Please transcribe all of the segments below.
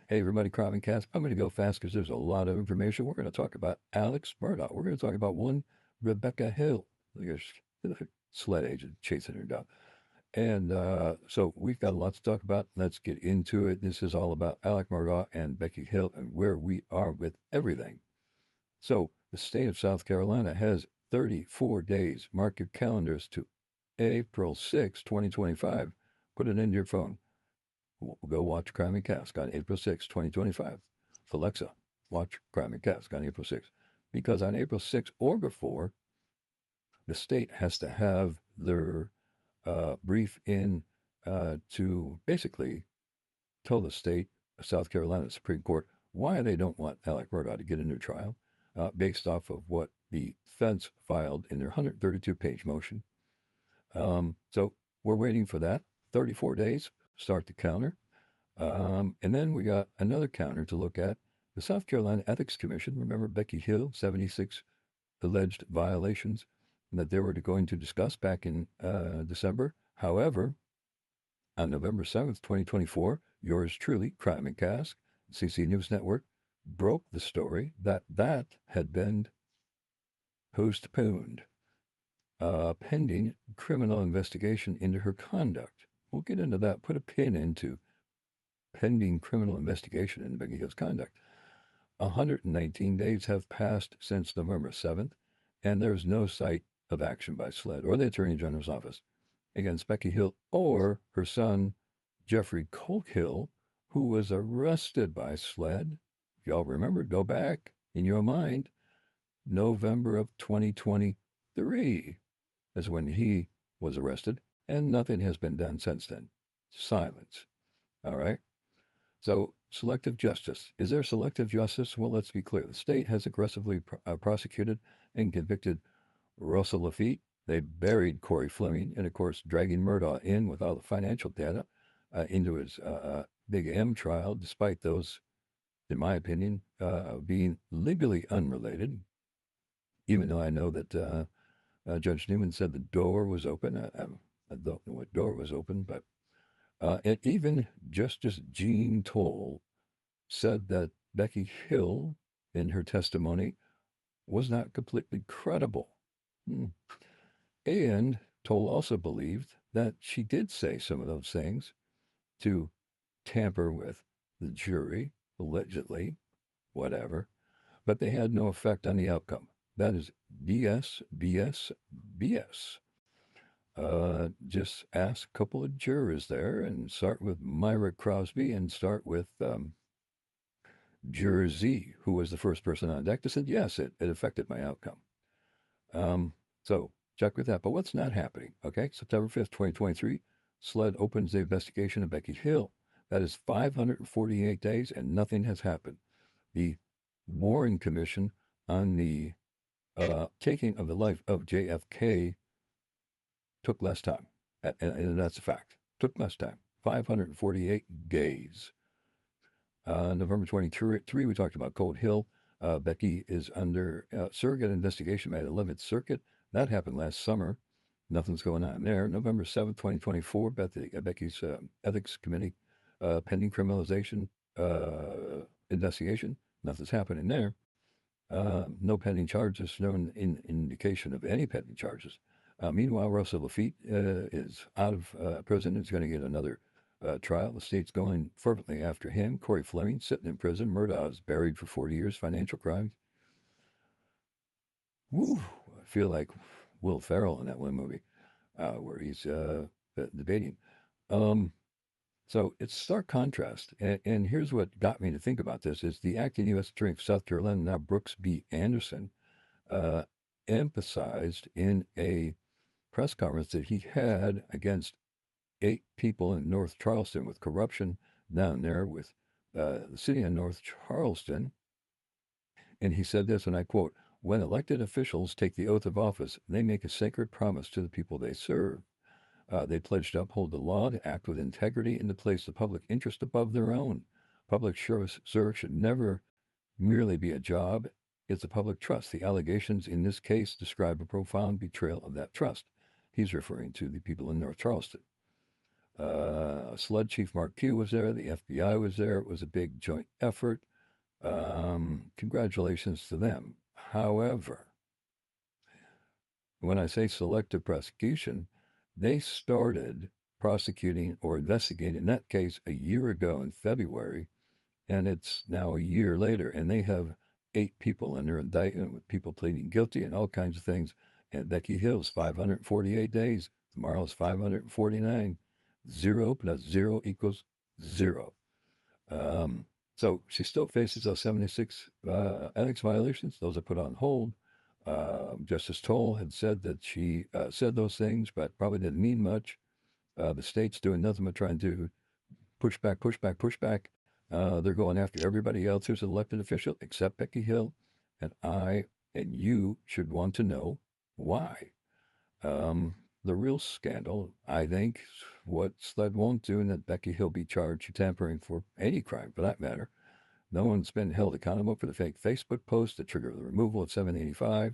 Hey, everybody, Crime and Cast. I'm going to go fast because there's a lot of information. We're going to talk about Alex Murdaugh. We're going to talk about one Rebecca Hill, the sled agent chasing her down. And so we've got a lot to talk about. Let's get into it. This is all about Alex Murdaugh and Becky Hill and where we are with everything. So the state of South Carolina has 34 days. Mark your calendars to April 6, 2025. Put it into your phone. We'll go watch Crime and Cask on April 6, 2025. Alexa, watch Crime and Cask on April 6th. Because on April 6th or before, the state has to have their brief in to basically tell the state, South Carolina Supreme Court, why they don't want Alex Murdaugh to get a new trial based off of what the feds filed in their 132-page motion. So we're waiting for that. 34 days, start the counter. And then we got another counter to look at. The South Carolina Ethics Commission, remember Becky Hill, 76 alleged violations that they were going to discuss back in December. However, on November 7th, 2024, yours truly, Crime and Cask, CC News Network, broke the story that had been postponed, pending criminal investigation into her conduct. We'll get into that, put a pin into pending criminal investigation into Becky Hill's conduct. 119 days have passed since November 7th, and there's no sight of action by SLED or the Attorney General's office against Becky Hill or her son, Jeffrey Hill, who was arrested by SLED. If y'all remember, go back in your mind, November of 2023 is when he was arrested, and nothing has been done since then. Silence. All right? So, selective justice. Is there selective justice? Well, let's be clear. The state has aggressively prosecuted and convicted Russell Laffitte. They buried Corey Fleming and, of course, dragging Murdaugh in with all the financial data into his Big M trial, despite those, in my opinion, being legally unrelated, even though I know that Judge Newman said the door was open. I don't know what door was open, but and even Justice Jean Toll said that Becky Hill, in her testimony, was not completely credible. And Toll also believed that she did say some of those things to tamper with the jury, allegedly, whatever, but they had no effect on the outcome. That is BS, BS, BS. Just ask a couple of jurors there and start with Myra Crosby and start with Juror Z, who was the first person on deck, to say, yes, it affected my outcome. So check with that. But what's not happening? Okay, September 5th, 2023, SLED opens the investigation of Becky Hill. That is 548 days and nothing has happened. The Warren Commission on the taking of the life of JFK took less time. And that's a fact. Took less time. 548 days. November 23, we talked about Cold Hill. Becky is under surrogate investigation by the 11th Circuit. That happened last summer. Nothing's going on there. November 7th, 2024, Becky's Ethics Committee, pending criminalization investigation. Nothing's happening there. No pending charges, no indication of any pending charges. Meanwhile, Russell Laffitte is out of prison. Is going to get another trial. The state's going fervently after him. Corey Fleming sitting in prison. Murdaugh is buried for 40 years, financial crimes. Woo! I feel like Will Ferrell in that one movie where he's debating. So it's stark contrast. And here's what got me to think about this is the acting U.S. Attorney for South Carolina, now Brooks B. Anderson, emphasized in a press conference that he had against 8 people in North Charleston with corruption down there with the city of North Charleston. And he said this, and I quote, "When elected officials take the oath of office, they make a sacred promise to the people they serve. They pledge to uphold the law, to act with integrity, and to place the public interest above their own. Public service should never merely be a job. It's a public trust. The allegations in this case describe a profound betrayal of that trust." He's referring to the people in North Charleston. SLUD Chief Mark Q was there. The FBI was there. It was a big joint effort. Congratulations to them. However, when I say selective prosecution, they started prosecuting or investigating that case a year ago in February, and it's now a year later, and they have 8 people in their indictment with people pleading guilty and all kinds of things. And Becky Hill's 548 days. Tomorrow's 549. 0 plus 0 equals 0. Um, so she still faces those 76 ethics violations. Those are put on hold. Justice Toll had said that she said those things, but probably didn't mean much. The state's doing nothing but trying to push back, push back, push back. They're going after everybody else who's an elected official except Becky Hill. And I and you should want to know why. The real scandal, I think, what SLED won't do, and that Becky Hill be charged with tampering for any crime for that matter. No one's been held accountable for the fake Facebook post that triggered the removal at 785,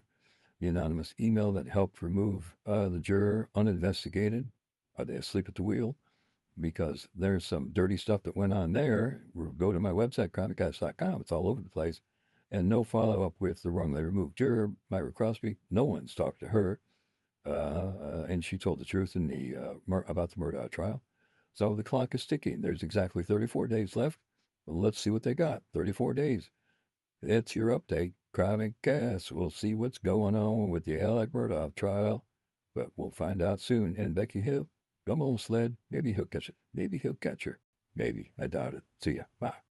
the anonymous email that helped remove the juror uninvestigated. Are they asleep at the wheel? Because there's some dirty stuff that went on there. Go to my website, chronicast.com. It's all over the place. And no follow-up with the wrongly removed juror, Myra Crosby. No one's talked to her. And she told the truth in about the Murdaugh trial. So the clock is ticking. There's exactly 34 days left. Well, let's see what they got. 34 days. It's your update. Chronic Gas. We'll see what's going on with the Alex Murdaugh trial, but we'll find out soon. And Becky Hill, come on, SLED. Maybe he'll catch it. Maybe he'll catch her. Maybe. I doubt it. See ya. Bye.